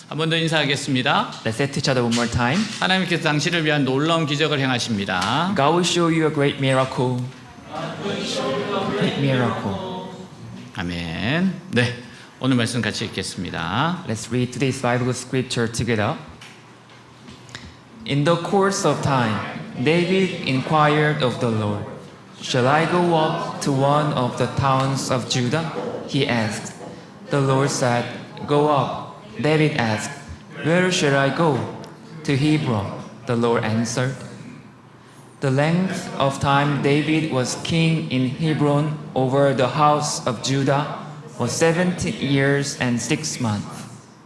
한 번 더 인사하겠습니다. Let's say to each other one more time. 하나님께서 당신을 위한 놀라운 기적을 행하십니다. God will show you a great miracle. Great miracle. 아멘. 네, 오늘 말씀 같이 읽겠습니다. Let's read today's Bible scripture together. In the course of time, David inquired of the Lord, "Shall I go up to one of the towns of Judah?" He asked. The Lord said, "Go up." David asked, "Where shall I go?" "To Hebron," the Lord answered. The length of time David was king in Hebron over the house of Judah was 70 years and 6 months.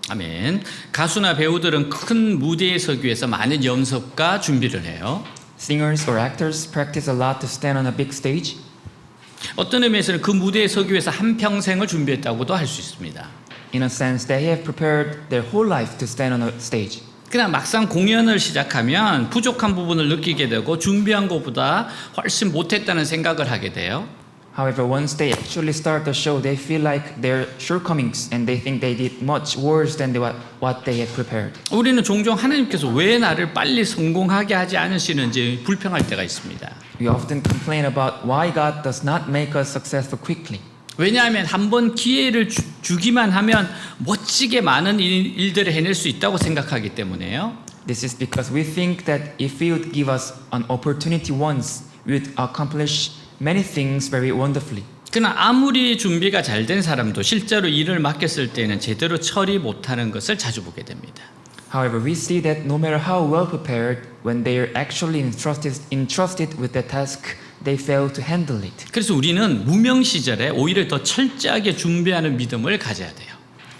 아멘. 가수나 배우들은 큰 무대에 서기 위해서 많은 연습과 준비를 해요. Singers or actors practice a lot to stand on a big stage. 어떤 의미에서는 그 무대에 서기 위해서 한 평생을 준비했다고도 할 수 있습니다. In a sense, they have prepared their whole life to stand on a stage. 그러나 막상 공연을 시작하면 부족한 부분을 느끼게 되고 준비한 것보다 훨씬 못했다는 생각을 하게 돼요. However, once they actually start the show, they feel like their shortcomings and they think they did much worse than what they had prepared. 우리는 종종 하나님께서 왜 나를 빨리 성공하게 하지 않으시는지 불평할 때가 있습니다. We often complain about why God does not make us successful quickly. 왜냐하면 한번 기회를 주기만 하면 멋지게 많은 일들을 해낼 수 있다고 생각하기 때문에요. This is because we think that if He would give us an opportunity once, we would accomplish many things very wonderfully. 그러나 아무리 준비가 잘 된 사람도 실제로 일을 맡겼을 때는 제대로 처리 못하는 것을 자주 보게 됩니다. However, we see that no matter how well prepared, when they are actually entrusted with the task, they fail to handle it. 그래서 우리는 무명 시절에 오히려 더 철저하게 준비하는 믿음을 가져야 돼요.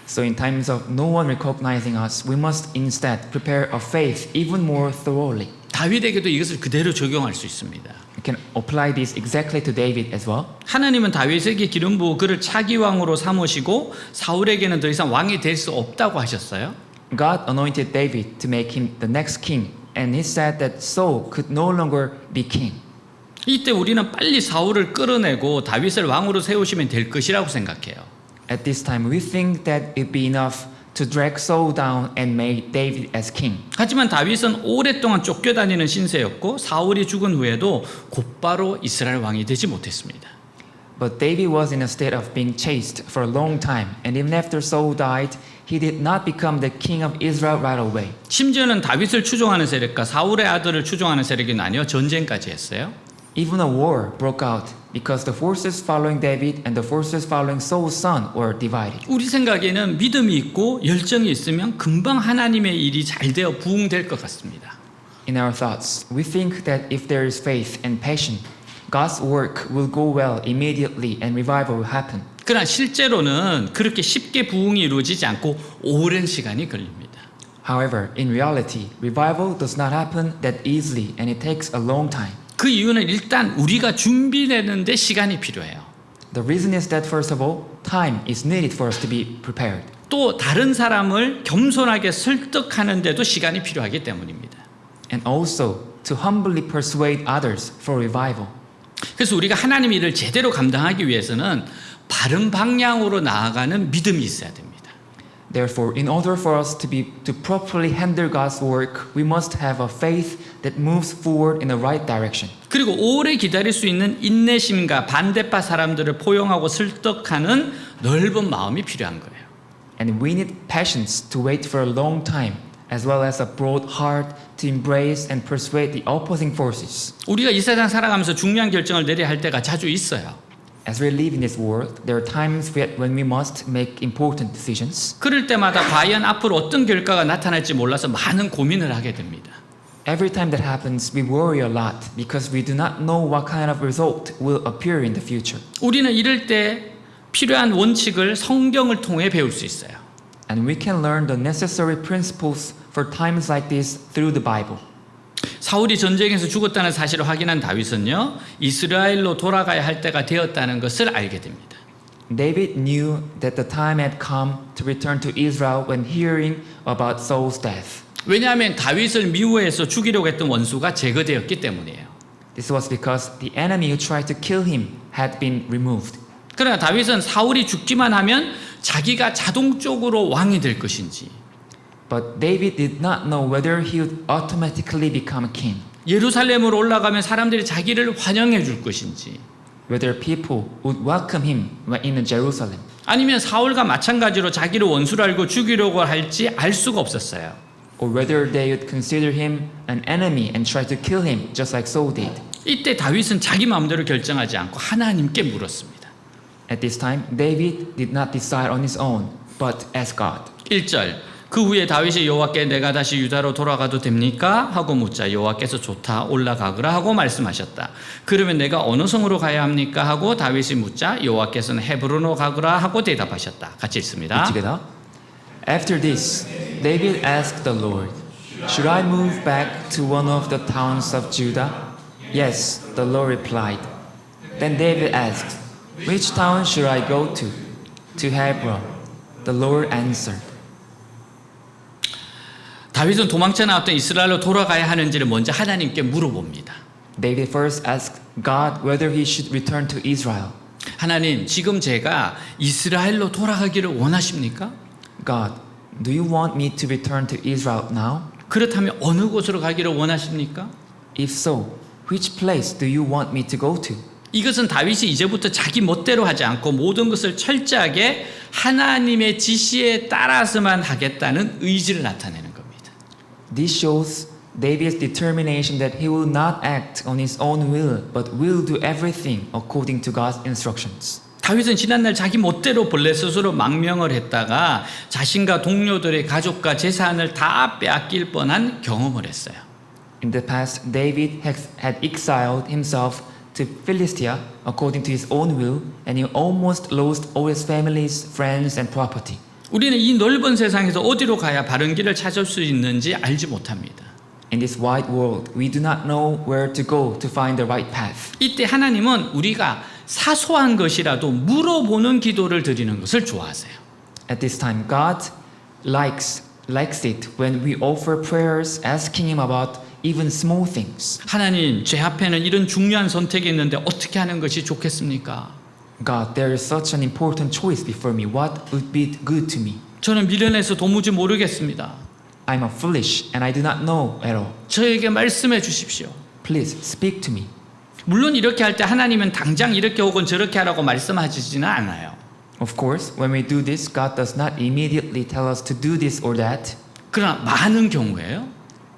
So in times of no one recognizing us, we must instead prepare our faith even more thoroughly. 다윗에게도 이것을 그대로 적용할 수 있습니다. We can apply this exactly to David as well. 하나님은 다윗에게 기름 부어 그를 차기 왕으로 삼으시고 사울에게는 더 이상 왕이 될 수 없다고 하셨어요. God anointed David to make him the next king, and he said that Saul could no longer be king. 이때 우리는 빨리 사울을 끌어내고 다윗을 왕으로 세우시면 될 것이라고 생각해요. At this time, we think that it'd be enough to drag Saul down and make David as king. 하지만 다윗은 오랫동안 쫓겨다니는 신세였고 사울이 죽은 후에도 곧바로 이스라엘 왕이 되지 못했습니다. But David was in a state of being chased for a long time, and even after Saul died, he did not become the king of Israel right away. 심지어는 다윗을 추종하는 세력과 사울의 아들을 추종하는 세력이 나뉘어 전쟁까지 했어요. Even a war broke out because the forces following David and the forces following Saul's son were divided. 우리 생각에는 믿음이 있고 열정이 있으면 금방 하나님의 일이 잘 되어 부흥될 것 같습니다. In our thoughts, we think that if there is faith and passion, God's work will go well immediately and revival will happen. 그러나 실제로는 그렇게 쉽게 부흥이 이루어지지 않고 오랜 시간이 걸립니다. However, in reality, revival does not happen that easily and it takes a long time. 그 이유는 일단 우리가 준비되는데 시간이 필요해요. The reason is that first of all, time is needed for us to be prepared. 또 다른 사람을 겸손하게 설득하는데도 시간이 필요하기 때문입니다. And also to humbly persuade others for revival. 그래서 우리가 하나님 일을 제대로 감당하기 위해서는 바른 방향으로 나아가는 믿음이 있어야 됩니다. Therefore, in order for us to properly handle God's work, we must have a faith that moves forward in the right direction. 그리고 오래 기다릴 수 있는 인내심과 반대파 사람들을 포용하고 설득하는 넓은 마음이 필요한 거예요. And we need patience to wait for a long time, as well as a broad heart to embrace and persuade the opposing forces. 우리가 이 세상 살아가면서 중요한 결정을 내려야 할 때가 자주 있어요. As we live in this world, there are times when we must make important decisions. 그럴 때마다 과연 앞으로 어떤 결과가 나타날지 몰라서 많은 고민을 하게 됩니다. Every time that happens, we worry a lot because we do not know what kind of result will appear in the future. 우리는 이럴 때 필요한 원칙을 성경을 통해 배울 수 있어요. And we can learn the necessary principles for times like this through the Bible. 사울이 전쟁에서 죽었다는 사실을 확인한 다윗은요, 이스라엘로 돌아가야 할 때가 되었다는 것을 알게 됩니다. David knew that the time had come to return to Israel when hearing about Saul's death. 왜냐하면 다윗을 미워해서 죽이려고 했던 원수가 제거되었기 때문이에요. This was because the enemy who tried to kill him had been removed. 그러나 다윗은 사울이 죽기만 하면 자기가 자동적으로 왕이 될 것인지 But David did not know whether he would automatically become king, 예루살렘으로 올라가면 사람들이 자기를 환영해 줄 것인지, whether people would welcome him when in Jerusalem, 아니면 사울과 마찬가지로 자기를 원수로 알고 죽이려고 할지 알 수가 없었어요. or whether they would consider him an enemy and try to kill him just like Saul did. 이때 다윗은 자기 마음대로 결정하지 않고 하나님께 물었습니다. At this time, David did not decide on his own, but asked God. 1절 그 후에 다윗이 여호와께 내가 다시 유다로 돌아가도 됩니까? 하고 묻자 여호와께서 좋다 올라가거라 하고 말씀하셨다. 그러면 내가 어느 성으로 가야 합니까? 하고 다윗이 묻자 여호와께서는 헤브론으로 가거라 하고 대답하셨다. 같이 읽습니다. Together. After this, David asked the Lord, "Should I move back to one of the towns of Judah?" "Yes," the Lord replied. Then David asked, "Which town should I go to?" "To Hebron," the Lord answered. 다윗은 도망쳐 나왔던 이스라엘로 돌아가야 하는지를 먼저 하나님께 물어봅니다. David first asked God whether he should return to Israel. 하나님, 지금 제가 이스라엘로 돌아가기를 원하십니까? God, do you want me to return to Israel now? 그렇다면 어느 곳으로 가기를 원하십니까? If so, which place do you want me to go to? 이것은 다윗이 이제부터 자기 멋대로 하지 않고 모든 것을 철저하게 하나님의 지시에 따라서만 하겠다는 의지를 나타내는 겁니다. This shows David's determination that he will not act on his own will, but will do everything according to God's instructions. 다윗은 지난날 자기 멋대로 본래 스스로 망명을 했다가 자신과 동료들의 가족과 재산을 다 빼앗길 뻔한 경험을 했어요. In the past, David had exiled himself to Philistia according to his own will, and he almost lost all his family's friends and property. 우리는 이 넓은 세상에서 어디로 가야 바른 길을 찾을 수 있는지 알지 못합니다. In this wide world, we do not know where to go to find the right path. 이때 하나님은 우리가 사소한 것이라도 물어보는 기도를 드리는 것을 좋아하세요. At this time, God likes it when we offer prayers asking Him about even small things. 하나님, 제 앞에는 이런 중요한 선택이 있는데 어떻게 하는 것이 좋겠습니까? God, there is such an important choice before me. What would be good to me? 저는 미련해서 도무지 모르겠습니다. I'm foolish and I do not know at all. 저에게 말씀해 주십시오. Please speak to me. 물론 이렇게 할 때 하나님은 당장 이렇게 혹은 저렇게 하라고 말씀하시지는 않아요. Of course, when we do this, God does not immediately tell us to do this or that. 그러나 많은 경우에요.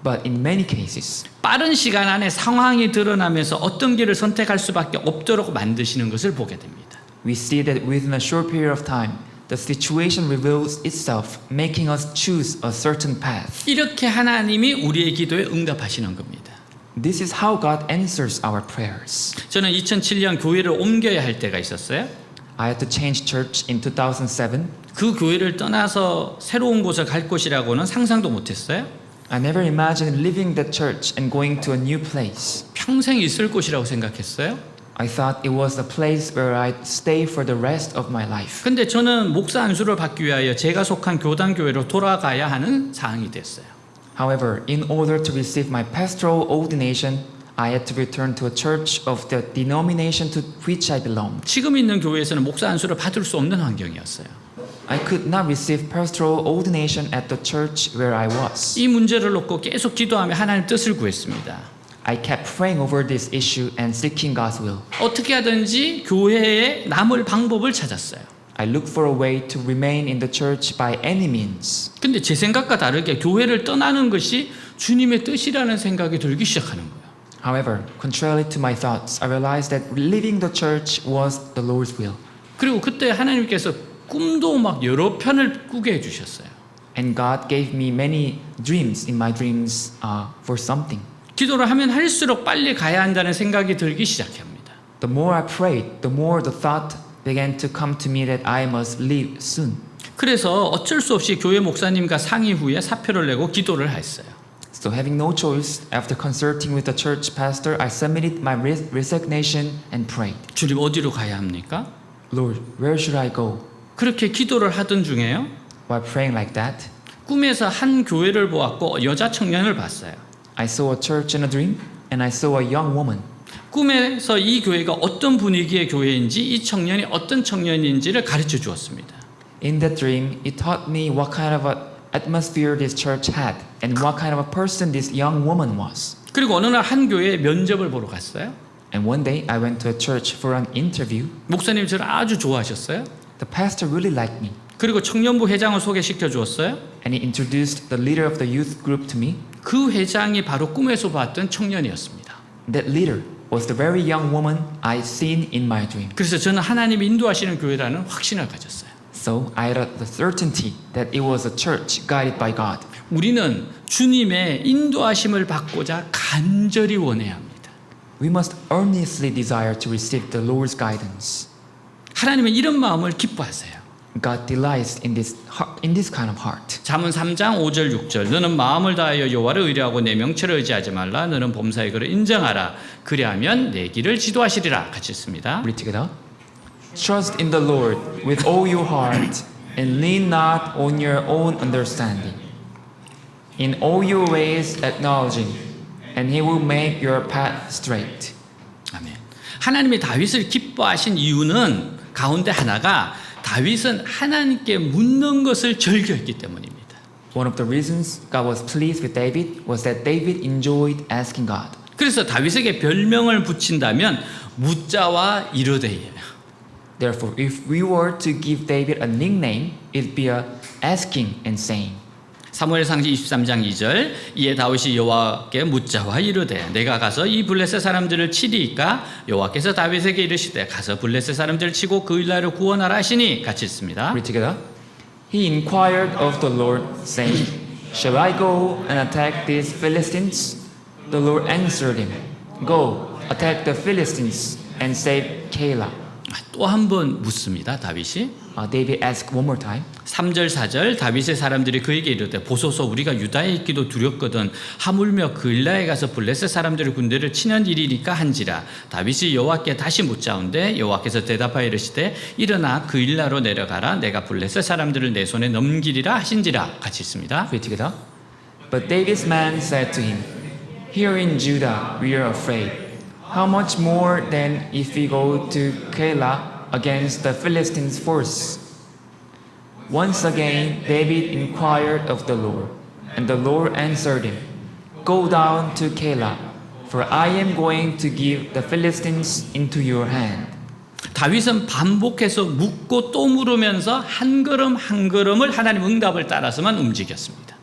But in many cases, 빠른 시간 안에 상황이 드러나면서 어떤 길을 선택할 수밖에 없도록 만드시는 것을 보게 됩니다. we see that within a short period of time, the situation reveals itself, making us choose a certain path. 이렇게 하나님이 우리의 기도에 응답하시는 겁니다. This is how God answers our prayers. 저는 2007년 교회를 옮겨야 할 때가 있었어요. I had to change church in 2007. 그 교회를 떠나서 새로운 곳을 갈 것이라고는 상상도 못했어요. I never imagined leaving that church and going to a new place. 평생 있을 곳이라고 생각했어요. I thought it was a place where I'd stay for the rest of my life. 근데 저는 목사 안수를 받기 위하여 제가 속한 교단 교회로 돌아가야 하는 상황이 됐어요. However, in order to receive my pastoral ordination, I had to return to a church of the denomination to which I belonged. 지금 있는 교회에서는 목사 안수를 받을 수 없는 환경이었어요. I could not receive pastoral ordination at the church where I was. 이 문제를 놓고 계속 기도하며 하나님 뜻을 구했습니다. I kept praying over this issue and seeking God's will. 어떻게 하든지 교회에 남을 방법을 찾았어요. I looked for a way to remain in the church by any means. 근데 제 생각과 다르게 교회를 떠나는 것이 주님의 뜻이라는 생각이 들기 시작하는 거예요. However, contrary to my thoughts, I realized that leaving the church was the Lord's will. 그리고 그때 하나님께서 꿈도 막 여러 편을 꾸게 해주셨어요. And God gave me many dreams in my dreams for something. 기도를 하면 할수록 빨리 가야 한다는 생각이 들기 시작합니다. The more I prayed, the more the thought began to come to me that I must leave soon. 그래서 어쩔 수 없이 교회 목사님과 상의 후에 사표를 내고 기도를 했어요. So having no choice, after consulting with the church pastor, I submitted my resignation and prayed. 주님 어디로 가야 합니까? Lord, where should I go? 그렇게 기도를 하던 중에요. While praying like that, 꿈에서 한 교회를 보았고 여자 청년을 봤어요. I saw a church in a dream and I saw a young woman. 꿈에서 이 교회가 어떤 분위기의 교회인지 이 청년이 어떤 청년인지를 가르쳐 주었습니다. In that dream, it taught me what kind of a atmosphere this church had and what kind of a person this young woman was. 그리고 어느 날 한 교회에 면접을 보러 갔어요. And one day I went to a church for an interview. 목사님 저를 아주 좋아하셨어요. The pastor really liked me 그리고 청년부 회장을 소개시켜 주었어요. and he introduced the leader of the youth group to me. 그 회장이 바로 꿈에서 봤던 청년이었습니다. That leader was the very young woman I seen in my dream. 그래서 저는 하나님이 인도하시는 교회라는 확신을 가졌어요. So I had the certainty that it was a church guided by God. 우리는 주님의 인도하심을 받고자 간절히 원해야 합니다. We must earnestly desire to receive the Lord's guidance. 하나님은 이런 마음을 기뻐하세요. God delights in this kind of heart. 잠언 3장 5절 6절 너는 마음을 다하여 여호와를 의뢰하고 내 명철을 의지하지 말라 너는 범사의 그를 인정하라 그리하면 내 길을 지도하시리라 같이 있습니다. Read together. Trust in the Lord with all your heart and lean not on your own understanding. In all your ways acknowledge him and he will make your path straight. 아멘. 하나님이 다윗을 기뻐하신 이유는 가운데 하나가 다윗은 하나님께 묻는 것을 즐겼기 때문입니다. One of the reasons God was pleased with David was that David enjoyed asking God. 그래서 다윗에게 별명을 붙인다면 묻자와 이르되예요. Therefore, if we were to give David a nickname, it'd be a asking and saying. 사무엘상 23장 2절 이에 다윗이 여호와께 묻자와 이르되 내가 가서 이 블레셋 사람들을 치리이까 여호와께서 다윗에게 이르시되 가서 블레셋 사람들을 치고 그 일나라를 구원하라 하시니 같이 있습니다. Read together. He inquired of the Lord, saying, Shall I go and attack these Philistines? The Lord answered him, Go, attack the Philistines and save Keilah. 또 한 번 묻습니다. 다윗이 David asked one more time. 3절 4절 다윗의 사람들이 그에게 이르되 보소서 우리가 유다에 있기도 두렵거든 하물며 그일라에 가서 블레셋 사람들의 군대를 치는 일이니까 한지라 다윗이 여호와께 다시 묻자온데 여호와께서 대답하여 이르시되 일어나 그일라로 내려가라 내가 블레셋 사람들을 내 손에 넘기리라 하신지라 같이 있습니다. Read together. But David's man said to him, Here in Judah we are afraid. How much more then if we go to Keilah against the Philistines' force? Once again David inquired of the Lord, and the Lord answered him, Go down to Keilah, for I am going to give the Philistines into your hand. 다윗은 반복해서 묻고 또 물으면서 한 걸음 한 걸음을 하나님 응답을 따라서만 움직였습니다.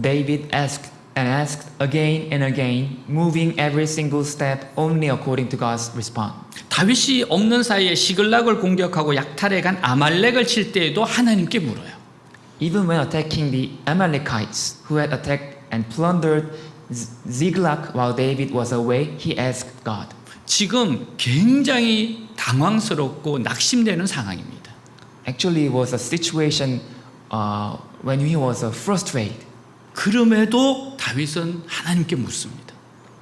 David asked and asked again and again, moving every single step only according to God's response. 다윗이 없는 사이에 시글락을 공격하고 약탈해 간 아말렉을 칠 때에도 하나님께 물어요. Even when attacking the Amalekites who had attacked and plundered Ziklag while David was away, he asked God. 지금 굉장히 당황스럽고 낙심되는 상황입니다. Actually, it was a situation when he was frustrated. 그럼에도 다윗은 하나님께 묻습니다.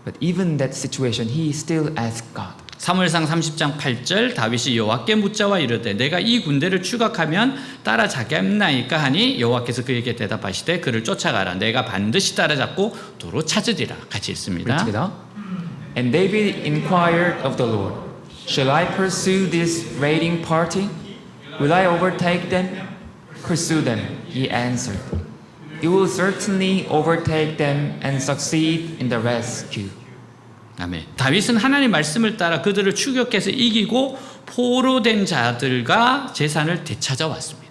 But even that situation, he still asked God. 사무엘상 30장 8절 다윗이 여호와께 묻자와 이르되 내가 이 군대를 추격하면 따라잡겠나이까 하니 여호와께서 그에게 대답하시되 그를 쫓아가라 내가 반드시 따라잡고 도로 찾으리라 같이 있습니다. Read together. And David inquired of the Lord, Shall I pursue this raiding party? Will I overtake them? Pursue them, he answered. You will certainly overtake them and succeed in the rescue. 아멘. 다윗은 하나님의 말씀을 따라 그들을 추격해서 이기고 포로된 자들과 재산을 되찾아왔습니다.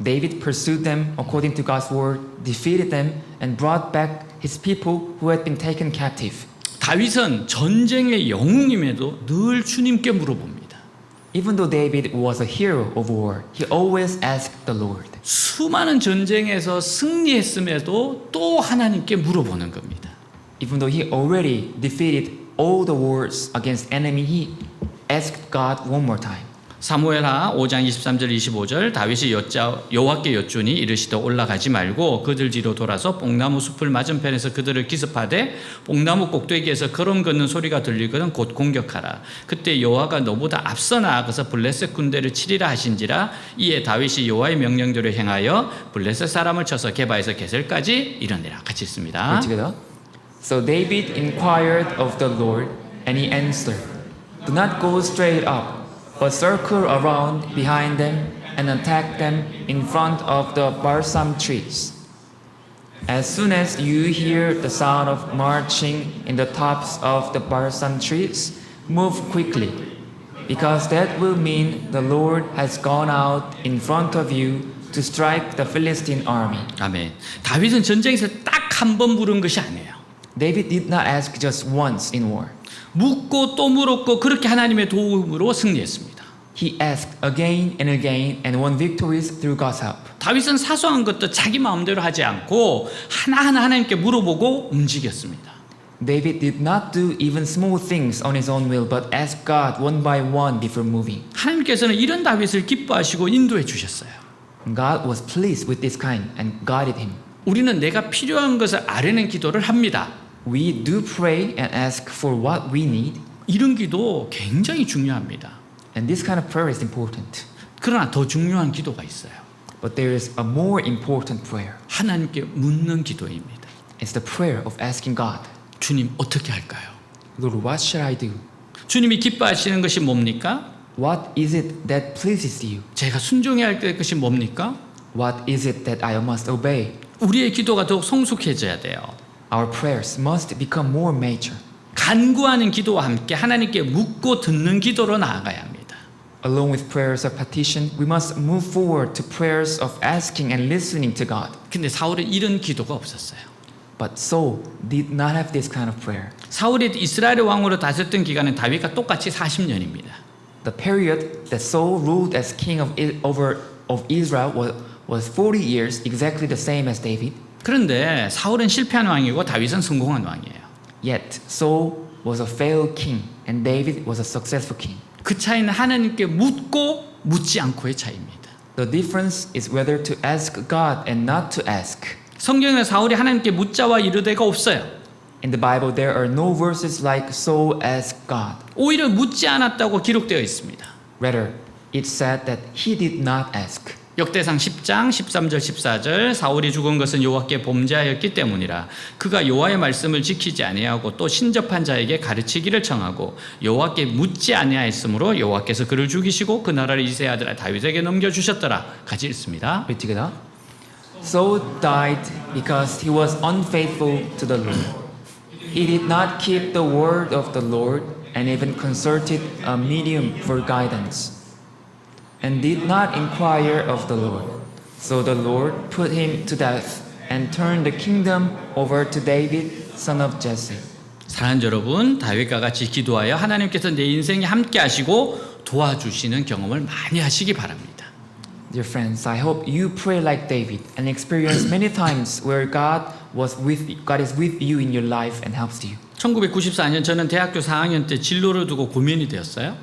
David pursued them according to God's word, defeated them, and brought back his people who had been taken captive. 다윗은 전쟁의 영웅임에도 늘 주님께 물어봅니다. Even though David was a hero of war, he always asked the Lord. 수많은 전쟁에서 승리했음에도 또 하나님께 물어보는 겁니다. Even though he already defeated all the wars against enemy, he asked God one more time. 사무엘하 5장 23절 25절 다윗이 여호와께 여쭈니 이르시되 올라가지 말고 그들 뒤로 돌아서 뽕나무 숲을 맞은편에서 그들을 기습하되 뽕나무 꼭대기에서 걸음 걷는 소리가 들리거든 곧 공격하라. 그때 여호와가 너보다 앞서 나아가서 블레셋 군대를 치리라 하신지라. 이에 다윗이 여호와의 명령대로 행하여 블레셋 사람을 쳐서 게바에서 게셀까지 이르니라. 같이 있습니다. Read together. So David inquired of the Lord, and he answered, Do not go straight up, but circle around behind them and attack them in front of the balsam trees. As soon as you hear the sound of marching in the tops of the balsam trees, move quickly, because that will mean the Lord has gone out in front of you to strike the Philistine army. 아멘. 다윗은 전쟁에서 딱 한 번 물은 것이 아니에요. David did not ask just once in war. 묻고 또 물었고 그렇게 하나님의 도움으로 승리했습니다. He asked again and won victories through God's help. 다윗은 사소한 것도 자기 마음대로 하지 않고 하나하나 하나님께 물어보고 움직였습니다. David did not do even small things on his own will, but asked God one by one before moving. 하나님께서는 이런 다윗을 기뻐하시고 인도해 주셨어요. God was pleased with this kind and guided him. 우리는 내가 필요한 것을 아뢰는 기도를 합니다. We do pray and ask for what we need, 이런 기도 굉장히 중요합니다. and this kind of prayer is important. 그러나 더 중요한 기도가 있어요. But there is a more important prayer. 하나님께 묻는 기도입니다. It's the prayer of asking God, 주님 어떻게 할까요? Lord, what should I do? 주님이 기뻐하시는 것이 뭡니까? What is it that pleases you? 제가 순종해야 할 것이 뭡니까? What is it that I must obey? 우리의 기도가 더욱 성숙해져야 돼요. Our prayers must become more major. 간구하는 기도와 함께 하나님께 묻고 듣는 기도로 나아가야 합니다. Along with prayers of petition, we must move forward to prayers of asking and listening to God. 근데 사울은 이런 기도가 없었어요. But Saul did not have this kind of prayer. 사울이 이스라엘의 왕으로 다스렸던 기간은 다윗과 똑같이 40년입니다. The period that Saul ruled as king of Israel was 40 years, exactly the same as David. 그런데 사울은 실패한 왕이고 다윗은 성공한 왕이에요. Yet Saul was a failed king and David was a successful king. 그 차이는 하나님께 묻고 묻지 않고의 차이입니다. The difference is whether to ask God and not to ask. 성경에 사울이 하나님께 묻자와 이르되가 없어요. In the Bible, there are no verses like Saul asked God. 오히려 묻지 않았다고 기록되어 있습니다. Rather, it said that he did not ask. 역대상 10장 13절 14절 사울이 죽은 것은 여호와께 범죄하였기 때문이라 그가 여호와의 말씀을 지키지 아니하고 또 신접한 자에게 가르치기를 청하고 여호와께 묻지 아니하였으므로 여호와께서 그를 죽이시고 그 나라를 이새의 아들 다윗에게 넘겨주셨더라. 같이 읽습니다. Read together. Saul died because he was unfaithful to the Lord. He did not keep the word of the Lord and even consulted a medium for guidance, and did not inquire of the Lord. So the Lord put him to death and turned the kingdom over to David, son of Jesse. 사랑하는 여러분, 다윗과 같이 기도하여 하나님께서 내 인생에 함께 하시고 도와주시는 경험을 많이 하시기 바랍니다. Dear friends, I hope you pray like David and experience many times where God is with you in your life and helps you. 1994년 저는 대학교 4학년 때 진로를 두고 고민이 되었어요.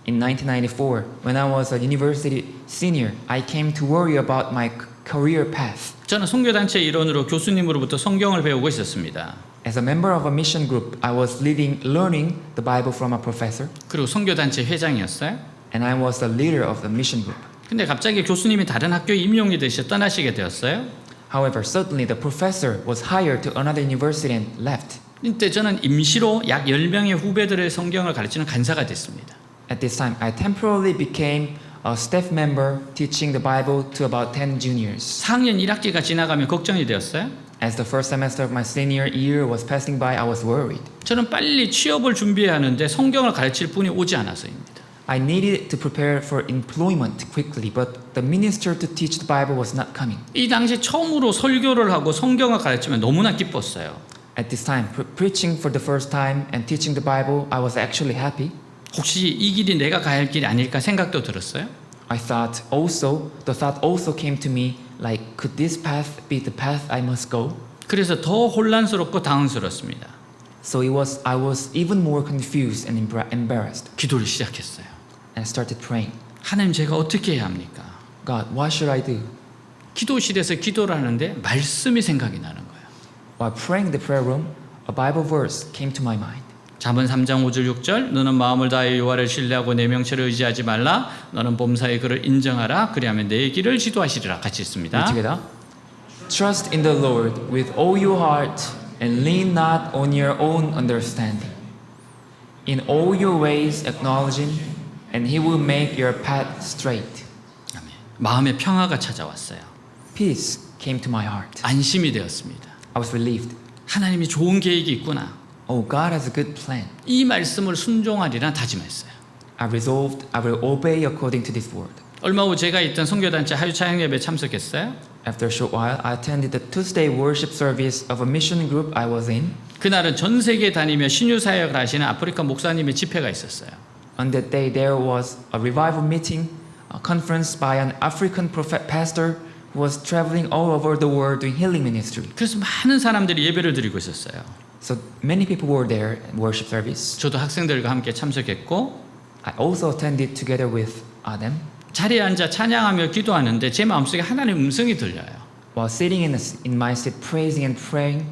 In 1994, when I was a university senior, I came to worry about my career path. 저는 선교단체 일원으로 교수님으로부터 성경을 배우고 있었습니다. As a member of a mission group, I was learning the Bible from a professor, 그리고 선교단체 회장이었어요. and I was the leader of the mission group. 근데 갑자기 교수님이 다른 학교에 임용이 되셔 떠나시게 되었어요. However, suddenly the professor was hired to another university and left. 이때 저는 임시로 약 10명의 후배들의 성경을 가르치는 간사가 됐습니다. At this time, I temporarily became a staff member teaching the Bible to about 10 juniors. 4학년 1학기가 지나가면 걱정이 되었어요. As the first semester of my senior year was passing by, I was worried. 저는 빨리 취업을 준비해야 하는데 성경을 가르칠 분이 오지 않아서입니다. I needed to prepare for employment quickly, but the minister to teach the Bible was not coming. 이 당시 처음으로 설교를 하고 성경을 가르치면 너무나 기뻤어요. At this time, preaching for the first time and teaching the Bible, I was actually happy. 혹시 이 길이 내가 가야 할 길이 아닐까 생각도 들었어요. The thought also came to me, like, could this path be the path I must go? 그래서 더 혼란스럽고 당황스럽습니다. So I was even more confused and embarrassed, 기도를 시작했어요. and started praying. 하나님 제가 어떻게 해야 합니까? God, what should I do? 기도실에서 기도를 하는데 말씀이 생각이 나는 거예요. While praying in the prayer room, a Bible verse came to my mind. 잠언 3장 5절 6절 너는 마음을 다하여 여호와를 신뢰하고 내 명체를 의지하지 말라 너는 범사의 그를 인정하라 그리하면 내 길을 지도하시리라. 같이 있습니다. Read together. Trust in the Lord with all your heart and lean not on your own understanding. In all your ways acknowledge Him, and He will make your path straight. 아멘. 마음의 평화가 찾아왔어요. Peace came to my heart. 안심이 되었습니다. I was relieved. 하나님이 좋은 계획이 있구나. Oh, God has a good plan. 이 말씀을 순종하리라 다짐했어요. I resolved I will obey according to this word. 얼마 후 제가 있던 선교단체 하유 찬양 예배 참석했어요. After a short while, I attended the Tuesday worship service of a mission group I was in. 그날은 전 세계 다니며 신유 사역을 하시는 아프리카 목사님의 집회가 있었어요. On that day, there was a revival meeting, a conference by an African pastor who was traveling all over the world doing healing ministry. 그래서 많은 사람들이 예배를 드리고 있었어요. So many people were there in worship service. 저도 학생들과 함께 참석했고 I also attended together with them. 자리에 앉아 찬양하며 기도하는데 제 마음속에 하나님의 음성이 들려요. While sitting in my seat praising and praying,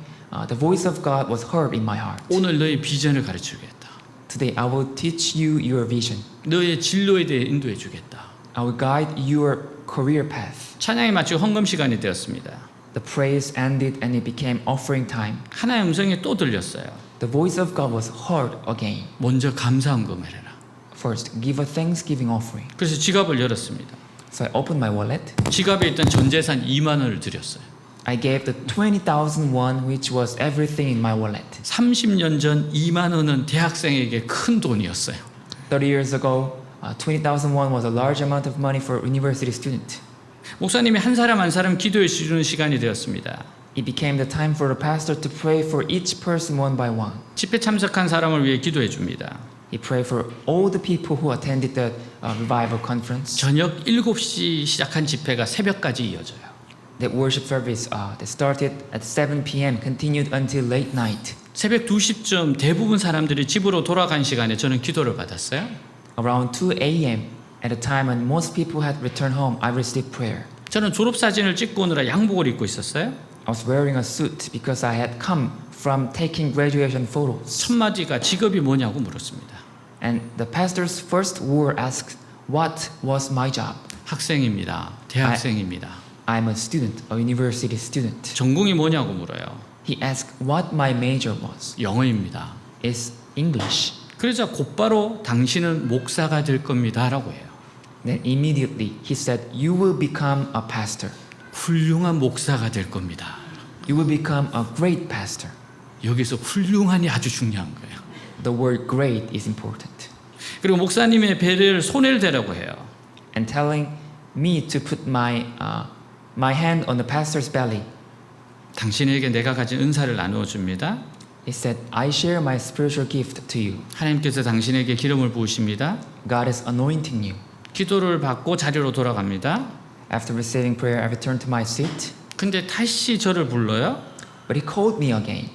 the voice of God was heard in my heart. 오늘 너의 비전을 가르쳐주겠다. Today I will teach you your vision. 너의 진로에 대해 인도해 주겠다. I will guide your career path. 찬양이 마치고 헌금 시간이 되었습니다. The praise ended and it became offering time. 하나님의 음성이 또 들렸어요. The voice of God was heard again. 먼저 감사 헌금을 해라. First, give a thanksgiving offering. 그래서 지갑을 열었습니다. So I opened my wallet. 지갑에 있던 전 재산 2만 원을 드렸어요. I gave the 20,000 won, which was everything in my wallet. 30년 전 2만 원은 대학생에게 큰 돈이었어요. 30 years ago, 20,000 won was a large amount of money for a university student. 목사님이 한 사람 한 사람 기도해 주는 시간이 되었습니다. It became the time for the pastor to pray for each person one by one. 집회 참석한 사람을 위해 기도해 줍니다. He prayed for all the people who attended the revival conference. 저녁 7시 시작한 집회가 새벽까지 이어져요. That worship service that started at 7 p.m. continued until late night. 새벽 2시쯤 대부분 사람들이 집으로 돌아간 시간에 저는 기도를 받았어요. Around 2 a.m. at a time when most people had returned home, I received prayer. 저는 졸업사진을 찍고 오느라 양복을 입고 있었어요. I was wearing a suit because I had come from taking graduation photos. 첫 마디가 직업이 뭐냐고 물었습니다. And the pastor's first word asked, "What was my job?" 학생입니다. 대학생입니다. I'm a student, a university student. 전공이 뭐냐고 물어요. He asked what my major was. 영어입니다. It's English. 그러자 곧바로 당신은 목사가 될 겁니다라고 해요. Then immediately he said, "You will become a pastor. 훌륭한 목사가 될 겁니다. You will become a great pastor." 여기서 훌륭한이 아주 중요한 거예요. The word great is important. 그리고 목사님의 배를 손을 대라고 해요. And telling me to put my hand on the pastor's belly. 당신에게 내가 가진 은사를 나누어 줍니다. He said, "I share my spiritual gift to you." 하나님께서 당신에게 기름을 부으십니다. God is anointing you. 기도를 받고 자리로 돌아갑니다. After receiving prayer, I returned to my seat. 근데 다시 저를 불러요. But he called me again.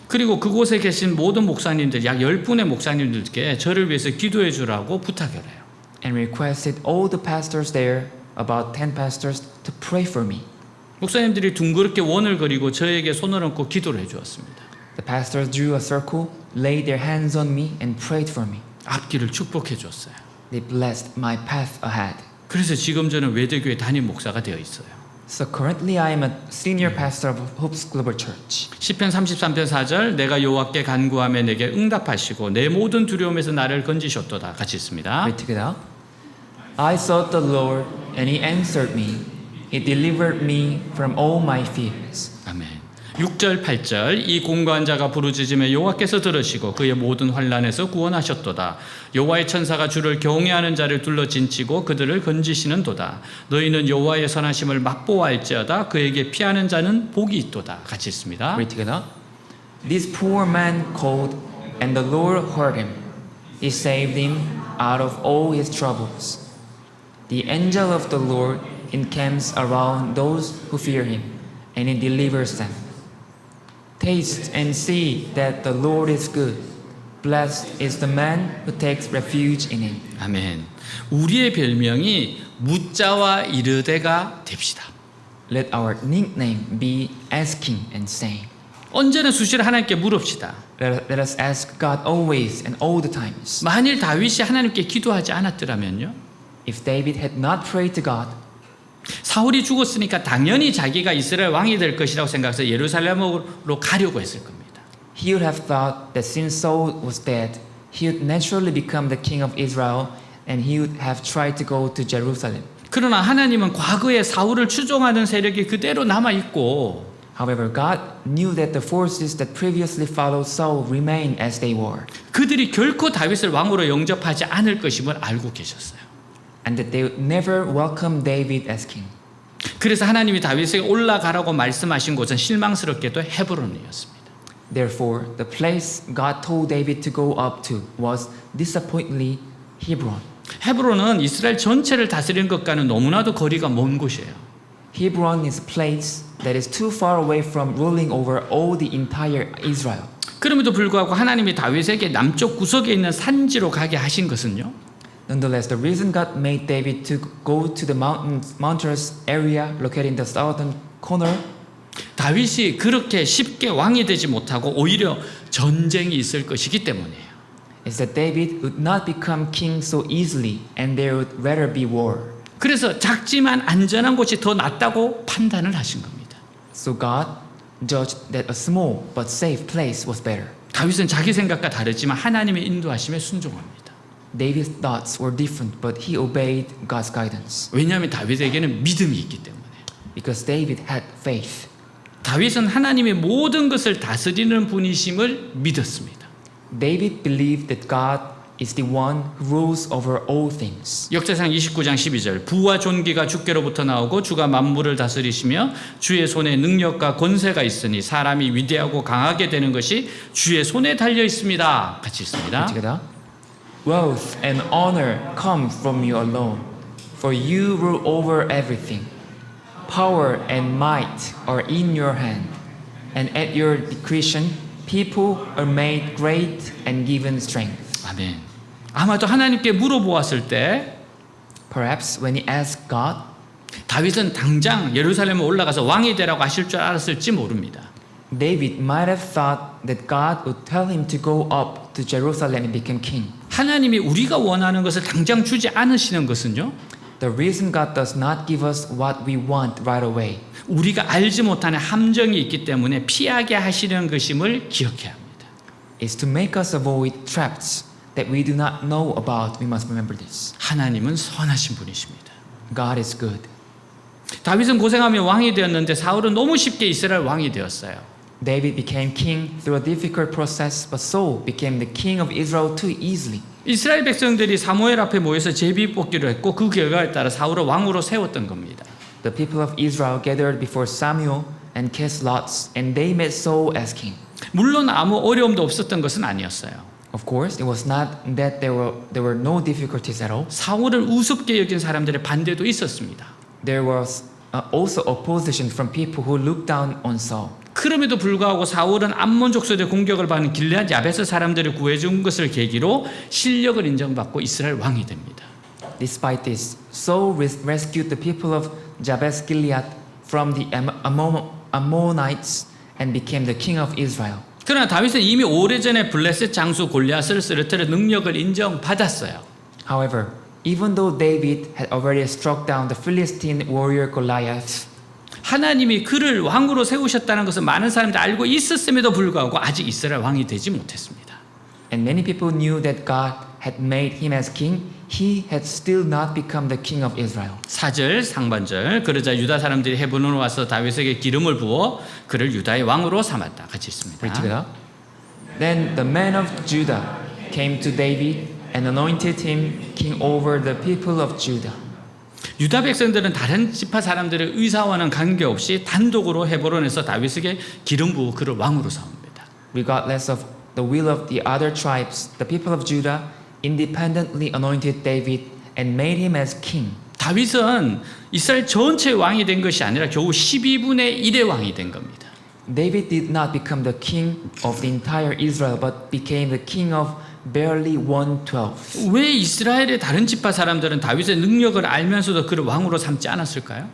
그리고 그곳에 계신 모든 목사님들, 약 10분의 목사님들께 저를 위해서 기도해 주라고 부탁을 해요. And requested all the pastors there, about 10 pastors, to pray for me. 목사님들이 둥그렇게 원을 그리고 저에게 손을 얹고 기도를 해 주었습니다. The pastors drew a circle, laid their hands on me, and prayed for me. 앞길을 축복해 주었어요. They blessed my path ahead. 그래서 지금 저는 외대교회 담임 목사가 되어 있어요. So currently I am a senior pastor of Hope's Global Church. 시편 33편 4절 내가 여호와께 간구하며 내게 응답하시고 내 모든 두려움에서 나를 건지셨도다. 같이 있습니다. Read together. I sought the Lord, and He answered me. He delivered me from all my fears. 아멘. 6절 8절 이 공고한 자가 부르짖으며 여호와께서 들으시고 그의 모든 환난에서 구원하셨도다. 여호와의 천사가 주를 경외하는 자를 둘러 진치고 그들을 건지시는도다. 너희는 여호와의 선하심을 맛보아할지어다. 그에게 피하는 자는 복이 있도다. 같이 있습니다. Read together. This poor man called, and the Lord heard him. He saved him out of all his troubles. The angel of the Lord encamps around those who fear him, and he delivers them. Taste and see that the Lord is good. Blessed is the man who takes refuge in him. 아멘. 우리의 별명이 묻자와 이르되가 됩시다. Let our nickname be asking and saying. 언제나 수시로 하나님께 물읍시다. Let us ask God always and all the times. 만일 다윗이 하나님께 기도하지 않았더라면요. If David had not prayed to God, 사울이 죽었으니까 당연히 자기가 이스라엘 왕이 될 것이라고 생각해서 예루살렘으로 가려고 했을 겁니다. he would have thought that since Saul was dead, he would naturally become the king of Israel, and he would have tried to go to Jerusalem. 그러나 하나님은 과거에 사울을 추종하는 세력이 그대로 남아 있고 However, God knew that the forces that previously followed Saul remained as they were, 그들이 결코 다윗을 왕으로 영접하지 않을 것임을 알고 계셨어요. and that they would never welcome David as king. 그래서 하나님이 다윗에게 올라가라고 말씀하신 곳은 실망스럽게도 헤브론이었습니다. Therefore, the place God told David to go up to was disappointingly Hebron. 헤브론은 이스라엘 전체를 다스리는 것과는 너무나도 거리가 먼 곳이에요. Hebron is a place that is too far away from ruling over all the entire Israel. 그럼에도 불구하고 하나님이 다윗에게 남쪽 구석에 있는 산지로 가게 하신 것은요. Nonetheless, the reason God made David to go to the mountainous area located in the southern corner 다윗이 그렇게 쉽게 왕이 되지 못하고 오히려 전쟁이 있을 것이기 때문이에요. is that David would not become king so easily and there would rather be war. 그래서 작지만 안전한 곳이 더 낫다고 판단을 하신 겁니다. So God judged that a small but safe place was better. 다윗은 자기 생각과 다르지만 하나님의 인도하심에 순종합니다. David's thoughts were different, but he obeyed God's guidance 왜냐하면 다윗에게는 믿음이 있기 때문에. because David had faith. 다윗은 하나님의 모든 것을 다스리는 분이심을 믿었습니다. David believed that God is the one who rules over all things. 역사상 29장 12절 부와 존귀가 주께로부터 나오고 주가 만물을 다스리시며 주의 손에 능력과 권세가 있으니 사람이 위대하고 강하게 되는 것이 주의 손에 달려 있습니다. 같이 있습니다. Together. Wealth and honor come from you alone, for you rule over everything. Power and might are in your hand, and at your discretion, people are made great and given strength. 아멘. 아마도 하나님께 물어보았을 때 Perhaps when he asked God, 다윗은 당장 예루살렘에 올라가서 왕이 되라고 하실 줄 알았을지 모릅니다. David might have thought that God would tell him to go up to Jerusalem and become king. 하나님이 우리가 원하는 것을 당장 주지 않으시는 것은요. The reason God does not give us what we want right away 우리가 알지 못하는 함정이 있기 때문에 피하게 하시는 것임을 기억해야 합니다. is to make us avoid traps that we do not know about. We must remember this. 하나님은 선하신 분이십니다. God is good. 다윗은 고생하며 왕이 되었는데 사울은 너무 쉽게 이스라엘 왕이 되었어요. David became king through a difficult process, but Saul became the king of Israel too easily. 이스라엘 백성들이 사무엘 앞에 모여서 제비 뽑기로 했고 그 결과에 따라 사울을 왕으로 세웠던 겁니다. The people of Israel gathered before Samuel and cast lots, and they made Saul as king. 물론 아무 어려움도 없었던 것은 아니었어요. Of course, it was not that there were no difficulties at all. 사울을 우습게 여긴 사람들의 반대도 있었습니다. There was also opposition from people who looked down on Saul. 그럼에도 불구하고 사울은 암몬 족속의 공격을 받는 길르앗 야베스 사람들을 구해준 것을 계기로 실력을 인정받고 이스라엘 왕이 됩니다. Despite this, Saul rescued the people of Jabez Gilead from the Ammonites and became the king of Israel. 그러나 다윗은 이미 오래전에 블레셋 장수 골리앗을 쓰러뜨려 능력을 인정받았어요. However, even though David had already struck down the Philistine warrior Goliath, 하나님이 그를 왕으로 세우셨다는 것을 많은 사람들이 알고 있었음에도 불구하고 아직 이스라엘 왕이 되지 못했습니다. and many people knew that God had made him as king, he had still not become the king of Israel. 4절 상반절 그러자 유다 사람들이 헤브론으로 와서 다윗에게 기름을 부어 그를 유다의 왕으로 삼았다. 같이 Read 있습니다. together. Then the men of Judah came to David and anointed him king over the people of Judah. 유다 백성들은 다른 지파 사람들의 의사와는 관계없이 단독으로 헤브론에서 다윗에게 기름 부어 그를 왕으로 삼습니다. Regardless of the will of the other tribes, the people of Judah independently anointed David and made him as king. 다윗은 이스라엘 전체 왕이 된 것이 아니라 겨우 12분의 1의 왕이 된 겁니다. David did not become the king of the entire Israel, but became the king of barely 1/12. 왜 이스라엘의 다른 지파 사람들은 다윗의 능력을 알면서도 그를 왕으로 삼지 않았을까요?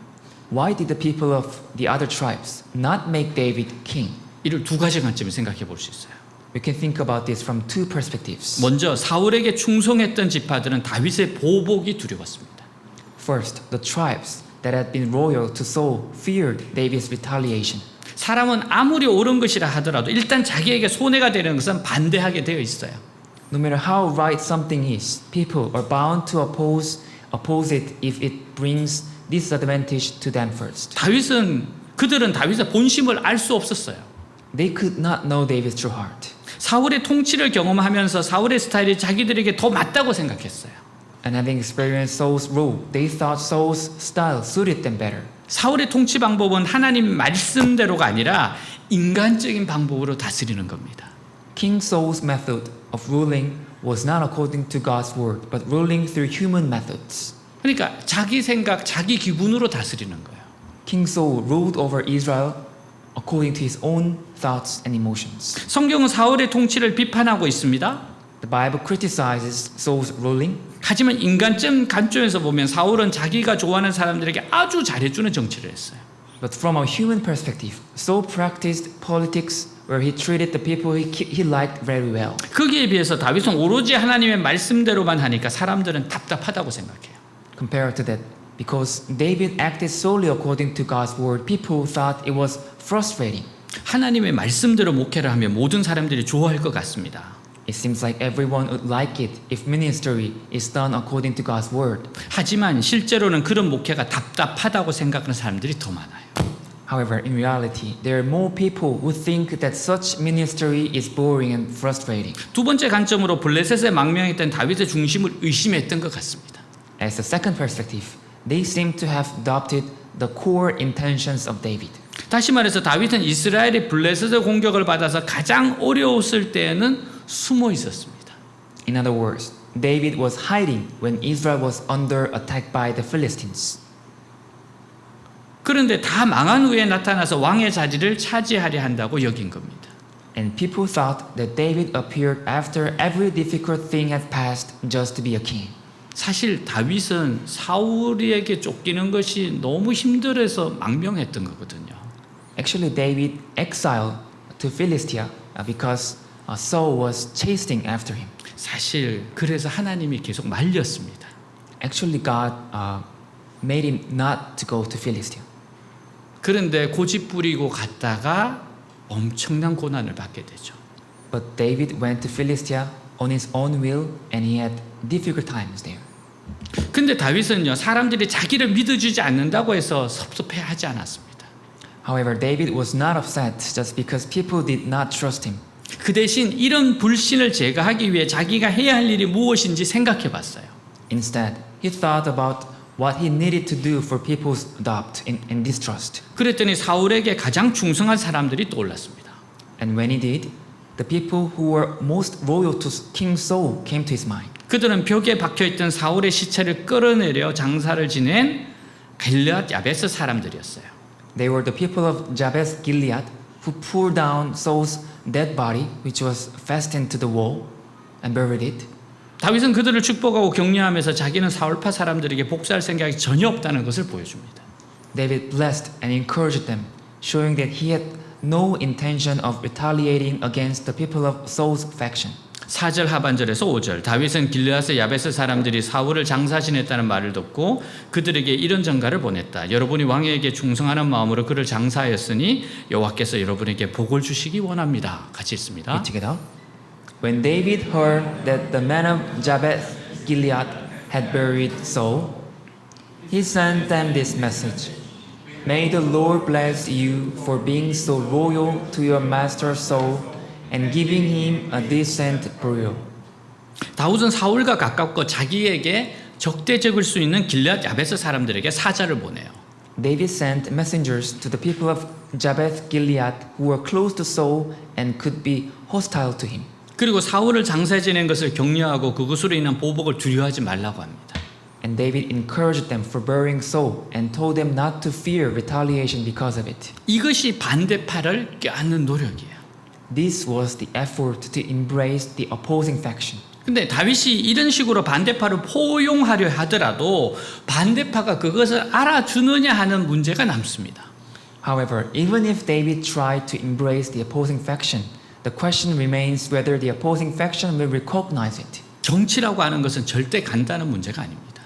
Why did the people of the other tribes not make David king? 이를 두 가지 관점을 생각해 볼 수 있어요. We can think about this from two perspectives. 먼저 사울에게 충성했던 지파들은 다윗의 보복이 두려웠습니다. First, the tribes that had been loyal to Saul feared David's retaliation. 사람은 아무리 옳은 것이라 하더라도 일단 자기에게 손해가 되는 것은 반대하게 되어 있어요. No matter how right something is, people are bound to oppose it if it brings disadvantage to them first. 다윗은 그들은 다윗의 본심을 알 수 없었어요. They could not know David's true heart. 사울의 통치를 경험하면서 사울의 스타일이 자기들에게 더 맞다고 생각했어요. And having experienced Saul's rule, they thought Saul's style suited them better. 사울의 통치 방법은 하나님 말씀대로가 아니라 인간적인 방법으로 다스리는 겁니다. King Saul's method of ruling was not according to God's word, but ruling through human methods. 그러니까 자기 생각, 자기 기분으로 다스리는 거예요. King Saul ruled over Israel according to his own thoughts and emotions. 성경은 사울의 통치를 비판하고 있습니다. The Bible criticizes Saul's ruling, 하지만 인간적 관점에서 보면 사울은 자기가 좋아하는 사람들에게 아주 잘해주는 정치를 했어요. but from a human perspective, Saul practiced politics where he treated the people he liked very well. 거기에 비해서 다윗은 오로지 하나님의 말씀대로만 하니까 사람들은 답답하다고 생각해요. Compared to that, because David acted solely according to God's word, people thought it was frustrating. 하나님의 말씀대로 목회를 하면 모든 사람들이 좋아할 것 같습니다. It seems like everyone would like it if ministry is done according to God's word. 하지만 실제로는 그런 목회가 답답하다고 생각하는 사람들이 더 많아요. However, in reality, there are more people who think that such ministry is boring and frustrating. 두 번째 관점으로 블레셋에 망명했던 다윗의 중심을 의심했던 것 같습니다. As a second perspective, they seem to have adopted the core intentions of David. 다시 말해서 다윗은 이스라엘이 블레셋의 공격을 받아서 가장 어려웠을 때에는 숨어 있었습니다. In other words, David was hiding when Israel was under attack by the Philistines. 그런데 다 망한 후에 나타나서 왕의 자리를 차지하려 한다고 여긴 겁니다. And people thought that David appeared after every difficult thing had passed just to be a king. 사실 다윗은 사울에게 쫓기는 것이 너무 힘들어서 망명했던 거거든요. Actually, David exiled to Philistia because Saul was chasing after him. 사실 그래서 하나님이 계속 말렸습니다. Actually, God made him not to go to Philistia. 그런데 고집 부리고 갔다가 엄청난 고난을 받게 되죠. But David went to Philistia on his own will, and he had difficult times there. 근데 다윗은요, 사람들이 자기를 믿어주지 않는다고 해서 섭섭해하지 않았습니다. However, David was not upset just because people did not trust him. 그 대신 이런 불신을 제거하기 위해 자기가 해야 할 일이 무엇인지 생각해 봤어요. Instead, he thought about what he needed to do for people's doubt and distrust. 그랬더니 사울에게 가장 충성한 사람들이 떠올랐습니다. And when he did, the people who were most loyal to King Saul came to his mind. 그들은 벽에 박혀있던 사울의 시체를 끌어내려 장사를 지낸 길앗 야베스 사람들이었어요. They were the people of Jabez Gilead who pulled down Saul's dead body, which was fastened to the wall, and buried it. 다윗은 그들을 축복하고 격려하면서 자기는 사울파 사람들에게 복수할 생각이 전혀 없다는 것을 보여줍니다. David blessed and encouraged them, showing that he had no intention of retaliating against the people of Saul's faction. 4절 하반절에서 5절 다윗은 길르앗의 야베스 사람들이 사울을 장사 지냈다는 말을 듣고 그들에게 이런 전가를 보냈다. 여러분이 왕에게 충성하는 마음으로 그를 장사하였으니 여호와께서 여러분에게 복을 주시기 원합니다. 같이 읽습니다. Read together. When David heard that the men of Jabez Gilead had buried Saul, he sent them this message: May the Lord bless you for being so loyal to your master Saul and giving him a decent burial. 다윗은 사울과 가깝고 자기에게 적대적일 수 있는 길앗 야베스 사람들에게 사자를 보내요. David sent messengers to the people of Jabez Gilead who were close to Saul and could be hostile to him. 그리고 사울을 장사해 지낸 것을 격려하고 그것으로 인한 보복을 두려워하지 말라고 합니다. And David encouraged them for burying Saul and told them not to fear retaliation because of it. 이것이 반대파를 껴안는 노력이에요. This was the effort to embrace the opposing faction. 근데 다윗이 이런 식으로 반대파를 포용하려 하더라도 반대파가 그것을 알아주느냐 하는 문제가 남습니다. However, even if David tried to embrace the opposing faction, the question remains whether the opposing faction will recognize it. 정치라고 하는 것은 절대 간단한 문제가 아닙니다.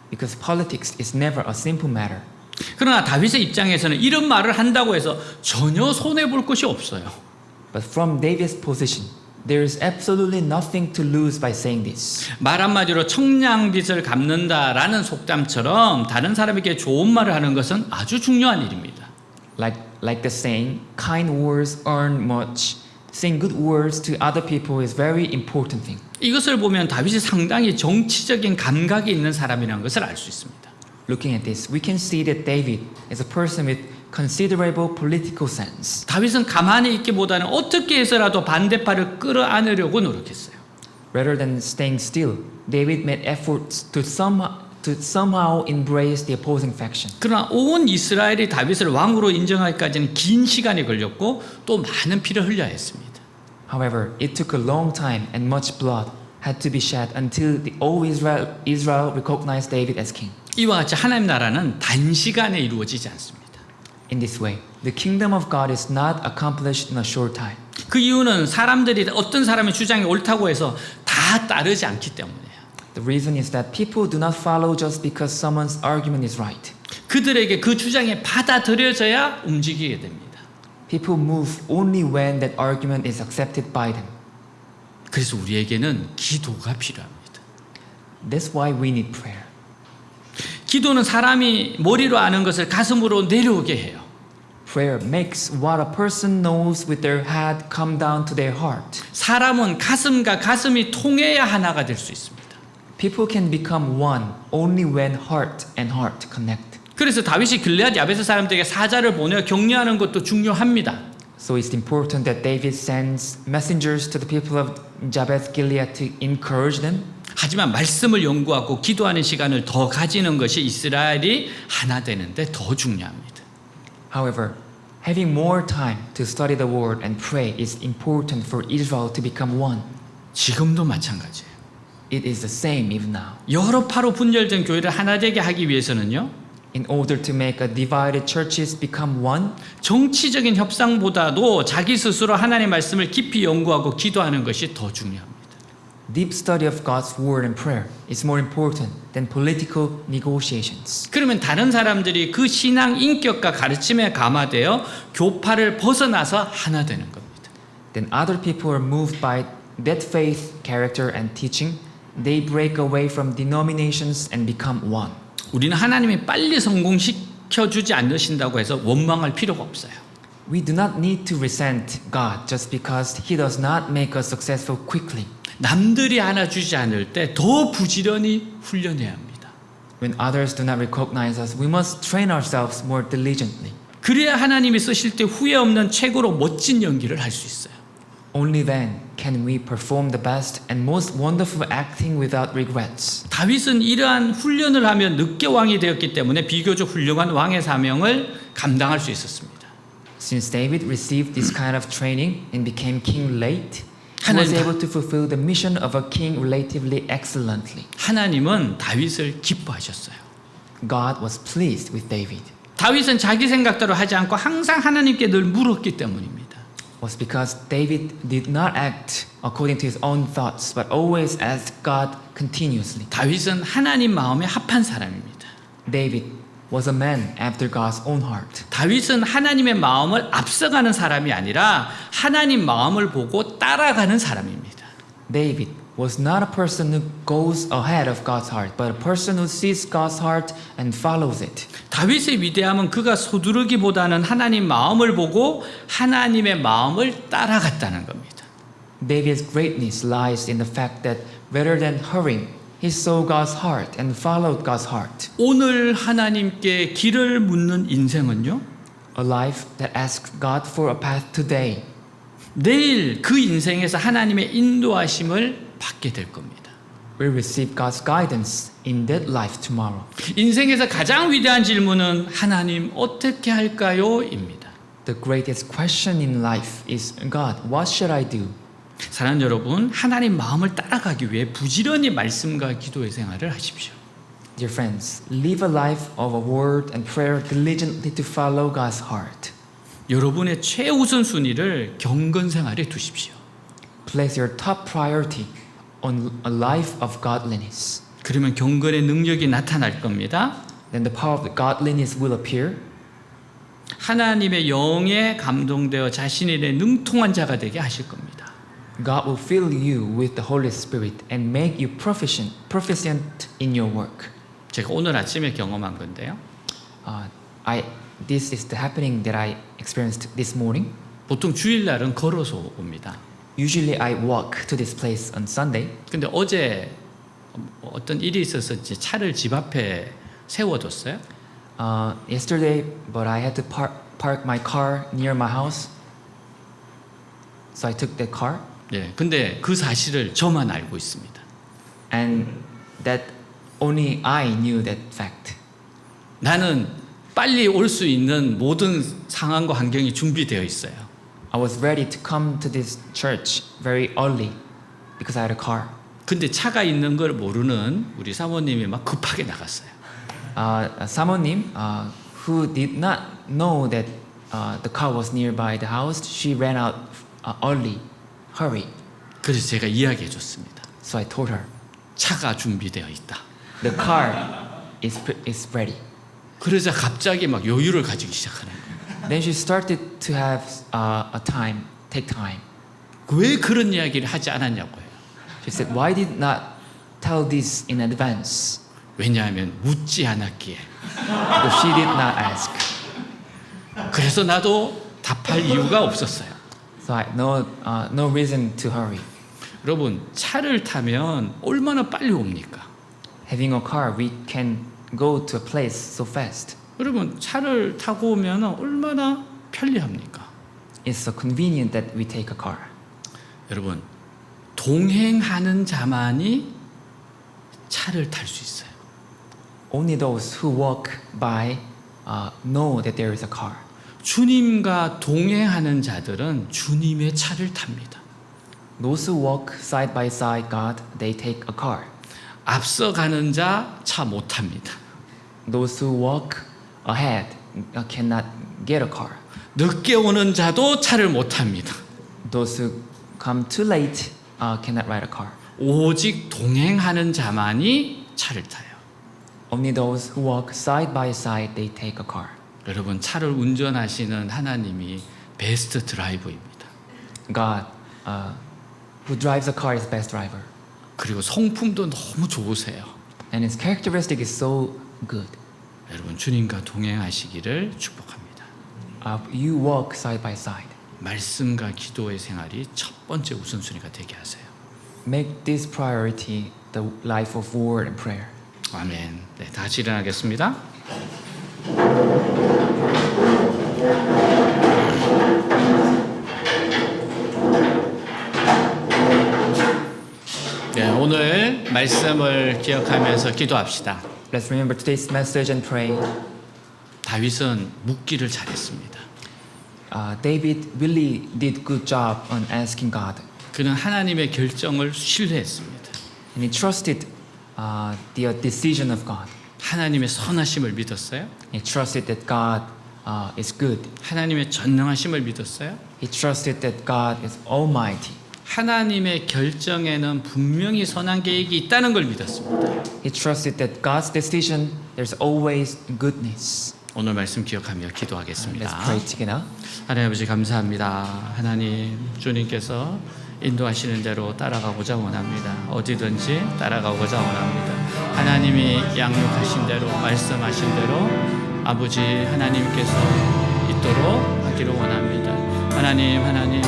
Because politics is never a simple matter. 그러나 다윗의 입장에서는 이런 말을 한다고 해서 전혀 손해볼 것이 없어요. But from David's position, there is absolutely nothing to lose by saying this. 말 한마디로 청량빚을 갚는다라는 속담처럼 다른 사람에게 좋은 말을 하는 것은 아주 중요한 일입니다. Like like the saying, kind words earn much. Saying good words to other people is very important thing. 이것을 보면 다윗이 상당히 정치적인 감각이 있는 사람이라는 것을 알 수 있습니다. Looking at this, we can see that David is a person with considerable political sense. 다윗은 가만히 있기보다는 어떻게 해서라도 반대파를 끌어안으려고 노력했어요. Rather than staying still, David made efforts to somehow embrace the opposing faction. 그러나 온 이스라엘이 다윗을 왕으로 인정하기까지는 긴 시간이 걸렸고 또 많은 피를 흘려야 했습니다. However, it took a long time and much blood had to be shed until the all Israel recognized David as king. 이와 같이 하나님 나라는 단시간에 이루어지지 않습니다. In this way, the kingdom of God is not accomplished in a short time. 그 이유는 사람들이 어떤 사람의 주장이 옳다고 해서 다 따르지 않기 때문이에요. The reason is that people do not follow just because someone's argument is right. 그들에게 그 주장이 받아들여져야 움직이게 됩니다. People move only when that argument is accepted by them. 그래서 우리에게는 기도가 필요합니다. That's why we need prayer. 기도는 사람이 머리로 아는 것을 가슴으로 내려오게 해요. Prayer makes what a person knows with their head come down to their heart. 사람은 가슴과 가슴이 통해야 하나가 될 수 있습니다. People can become one only when heart and heart connect. 그래서 다윗이 길르앗 야베스 사람들에게 사자를 보내 격려하는 것도 중요합니다. So it's important that David sends messengers to the people of Jabez Gilead to encourage them. 하지만 말씀을 연구하고 기도하는 시간을 더 가지는 것이 이스라엘이 하나 되는데 더 중요합니다. However, having more time to study the word and pray is important for Israel to become one. 지금도 마찬가지예요. It is the same even now. 여러 파로 분열된 교회를 하나 되게 하기 위해서는요. In order to make a divided churches become one, 정치적인 협상보다도 자기 스스로 하나님의 말씀을 깊이 연구하고 기도하는 것이 더 중요합니다. deep study of God's word and prayer is more important than political negotiations. 그러면 다른 사람들이 그 신앙 인격과 가르침에 감화되어 교파를 벗어나서 하나 되는 겁니다. Then other people are moved by that faith, character, and teaching. They break away from denominations and become one. 우리는 하나님이 빨리 성공시켜주지 않으신다고 해서 원망할 필요가 없어요. We do not need to resent God just because He does not make us successful quickly. 남들이 안아주지 않을 때 더 부지런히 훈련해야 합니다. When others do not recognize us, we must train ourselves more diligently. 그래야 하나님이 쓰실 때 후회 없는 최고로 멋진 연기를 할 수 있어요. Only then can we perform the best and most wonderful acting without regrets. 다윗은 이러한 훈련을 하며 늦게 왕이 되었기 때문에 비교적 훌륭한 왕의 사명을 감당할 수 있었습니다. Since David received this kind of training and became king late, he was able to fulfill the mission of a king relatively excellently. 하나님은 다윗을 기뻐하셨어요. God was pleased with David. 다윗은 자기 생각대로 하지 않고 항상 하나님께 늘 물었기 때문입니다. Was because David did not act according to his own thoughts, but always asked God continuously. 다윗은 하나님 마음에 합한 사람입니다. David was a man after God's own heart. 다윗은 하나님의 마음을 앞서가는 사람이 아니라 하나님 마음을 보고 따라가는 사람입니다. David was not a person who goes ahead of God's heart, but a person who sees God's heart and follows it. 다윗의 위대함은 그가 서두르기보다는 하나님 마음을 보고 하나님의 마음을 따라갔다는 겁니다. David's greatness lies in the fact that rather than hurrying, he saw God's heart and followed God's heart. 오늘 하나님께 길을 묻는 인생은요. A life that asks God for a path today. 내일 그 인생에서 하나님의 인도하심을 받게 될 겁니다. Will receive God's guidance in that life tomorrow. 인생에서 가장 위대한 질문은 하나님 어떻게 할까요? 입니다. The greatest question in life is, God, what should I do? 사랑하는 여러분, 하나님 마음을 따라가기 위해 부지런히 말씀과 기도의 생활을 하십시오. Dear friends, live a life of a word and prayer diligently to follow God's heart. 여러분의 최우선 순위를 경건 생활에 두십시오. Place your top priority on a life of godliness. 그러면 경건의 능력이 나타날 겁니다. Then the power of godliness will appear. 하나님의 영에 감동되어 자신의 능통한 자가 되게 하실 겁니다. God will fill you with the Holy Spirit and make you proficient in your work. 제가 오늘 아침에 경험한 건데요. I this is the happening that I experienced this morning. 보통 주일날은 걸어서 옵니다. Usually I walk to this place on Sunday. 근데 어제 어떤 일이 있어서 이제 차를 집 앞에 세워뒀어요. Yesterday, but I had to park my car near my house. So I took the car. 예, 근데 그 사실을 저만 알고 있습니다. And that only I knew that fact. 나는 빨리 올 수 있는 모든 상황과 환경이 준비되어 있어요. I was ready to come to this church very early because I had a car. 근데 차가 있는 걸 모르는 우리 사모님이 막 급하게 나갔어요. 사모님, who did not know that the car was nearby the house, she ran out early, hurry. 그래서 제가 이야기해 줬습니다. So I told her, 차가 준비되어 있다. the car is ready. 그러자 갑자기 막 여유를 가지기 시작하는 거예요. Then she started to have take time. 왜 그런 이야기를 하지 않았냐고요. She said, why did not tell this in advance? 왜냐하면 묻지 않았기에. Because she did not ask. 그래서 나도 답할 이유가 없었어요. So I no reason to hurry. 여러분, 차를 타면 얼마나 빨리 옵니까? Having a car, we can go to a place so fast. 여러분, 차를 타고 오면 얼마나 편리합니까? It's so convenient that we take a car. 여러분, 동행하는 자만이 차를 탈 수 있어요. Only those who walk by know that there is a car. 주님과 동행하는 자들은 주님의 차를 탑니다. Those who walk side by side God, they take a car. 앞서가는 자 차 못 탑니다. Those who walk ahead cannot get a car. 늦게 오는 자도 차를 못 탑니다. Those who come too late cannot ride a car. 오직 동행하는 자만이 차를 타요. Only those who walk side by side, they take a car. 여러분, 차를 운전하시는 하나님이 베스트 드라이버입니다. God, who drives a car, is best driver. 그리고 성품도 너무 좋으세요. And his characteristic is so good. 여러분, 주님과 동행하시기를 축복합니다. You walk side by side. 말씀과 기도의 생활이 첫 번째 우선순위가 되게 하세요. Make this priority the life of word and prayer. 아멘. 네, 다 같이 일어나겠습니다. 네, 오늘 말씀을 기억하면서 기도합시다. Let's remember today's message and pray. 다윗은 묻기를 잘했습니다. David really did good job on asking God. 그는 하나님의 결정을 신뢰했습니다. And he trusted the decision of God. 하나님의 선하심을 믿었어요. He trusted that God is good. 하나님의 전능하심을 믿었어요. He trusted that God is almighty. 하나님의 결정에는 분명히 선한 계획이 있다는 걸 믿었습니다. He trusted that God's decision, there's always goodness. 오늘 말씀 기억하며 Let's 기도하겠습니다. pray together. 하나님 아버지 감사합니다. 하나님 주님께서 인도하시는 대로 따라가고자 원합니다. 어디든지 따라가고자 원합니다. 하나님이 양육하신 대로 말씀하신 대로 아버지 하나님께서 있도록 하기를 원합니다. 하나님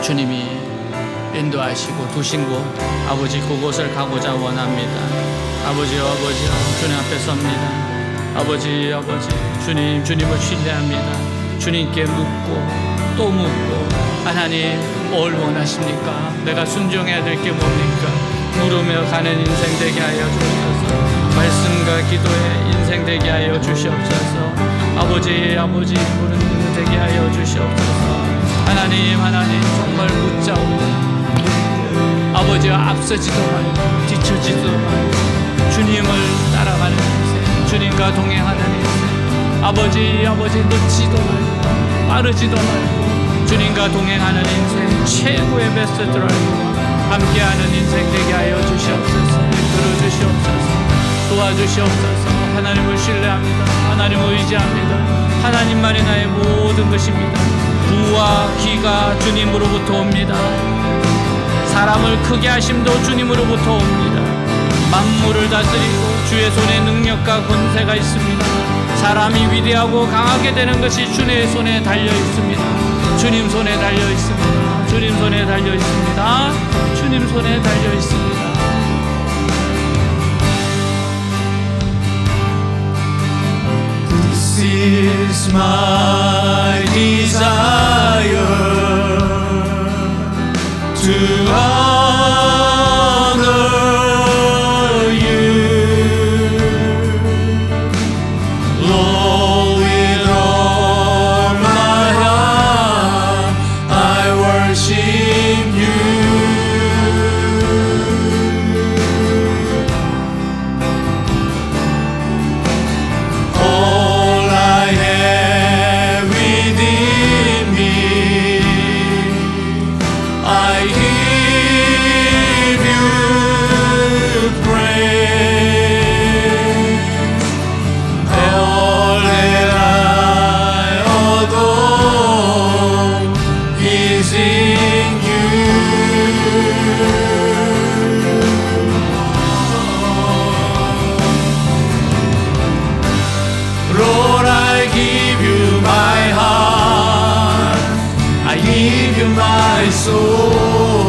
주님이 인도하시고 두신 곳 아버지 그곳을 가고자 원합니다. 아버지요 주님 앞에 섭니다. 아버지 주님을 신뢰합니다. 주님께 묻고 또 묻고 하나님 뭘 원하십니까? 내가 순종해야 될 게 뭡니까? 물으며 가는 인생 되게 하여 주옵소서. 말씀과 기도의 인생 되게 하여 주시옵소서. 아버지 부르는 일 되게 하여 주시옵소서. 하나님 정말 묻자옵니다. 아버지와 앞서지도 말고 뒤처지도 말고 주님을 따라가는 인생, 주님과 동행하는 인생. 아버지 늦지도 말고 빠르지도 말고 주님과 동행하는 인생, 최고의 베스트 드라이버와 함께하는 인생 되게 하여 주시옵소서. 이끌어 주시옵소서. 도와주시옵소서. 하나님을 신뢰합니다. 하나님을 의지합니다. 하나님만이 나의 모든 것입니다. 부와 귀가 주님으로부터 옵니다. 사람을 크게 하심도 주님으로부터 옵니다. 만물을 다스리고 주의 손에 능력과 권세가 있습니다. 사람이 위대하고 강하게 되는 것이 주님의 손에 달려 있습니다. 주님 손에 달려 있습니다. 주님 손에 달려 있습니다. 주님 손에 달려 있습니다. This is my desire to honor you, Lord, with all my heart I worship you. All I have within me, I give you praise. All that I adore is in you. Lord, I give you my heart, I give you my soul.